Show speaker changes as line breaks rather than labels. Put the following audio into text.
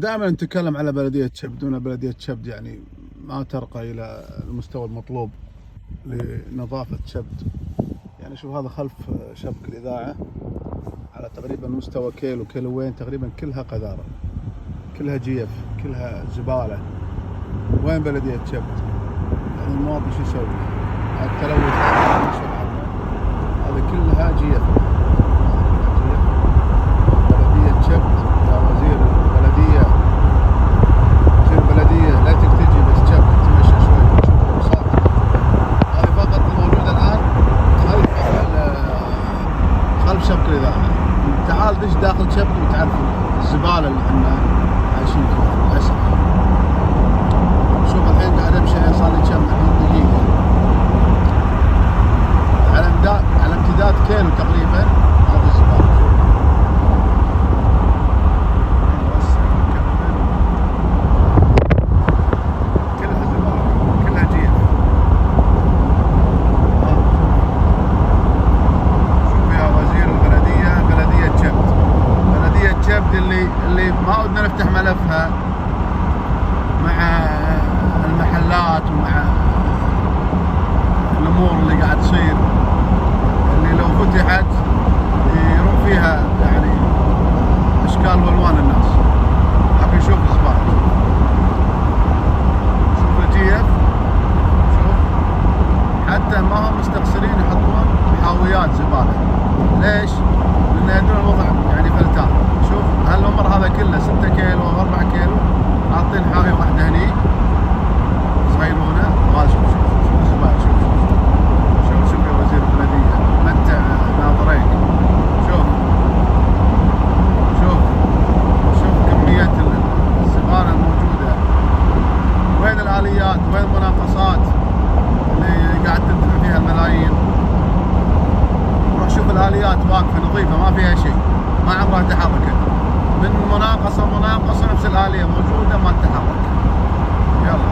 دائما نتكلم على بلدية شبد. دون بلدية شبد يعني ما ترقى إلى المستوى المطلوب لنظافة شبد. يعني شوف هذا خلف شبك الإذاعة على تقريبا مستوى كيلو كيلوين تقريبا، كلها قذارة، كلها جيف، كلها زبالة. وين بلدية شبد؟ يعني المواطن شو يسوي؟ التلوث هذا كلها جيف. بلدية شبد يا وزير البلدية، وزير البلدية لا تجي بس شبد تمشي شوي تشوف الوساط. هذه فقط الموجودة الآن خلف شبك الإذاعة. تعال دش داخل شبد وتعرف الزبالة اللي احنا عايشين فيها للأسف. شوف الحين قاعد امشي صار لي كم دقيقة على امتداد كيلو تقريبا. هذا الزبالة كلها زبالة، كلها جيف. شوف يا وزير البلدية، بلدية شبد، بلدية شبد اللي ما عدنا نفتح ملفها مع المحلات ومع الامور اللي قاعد تصير، اللي لو فتحت يروح فيها يعني اشكال والوان الناس. لكن شوف الزبالة، شوف الجيف، شوف حتى ما هم مستقصرين يحطون حاويات زبالة. ليش؟ لان يدرون الوضع يعني فلتان. شوف هالعمر هذا كله 6 كيلو او 4 كيلو حاطين حاوية واحدة هني صغيرونه. شوف الزبالة، شوف يا وزير البلدية، متع ناظريك. شوف كمية الزبالة الموجودة. وين الآليات؟ وين المناقصات اللي قاعد تدفع فيها الملايين؟ روح شوف الآليات واقفة نظيفة ما فيها شيء، ما عمرها تحركت. من مناقصة نفس الآلية موجودة ما تتحرك. يلا.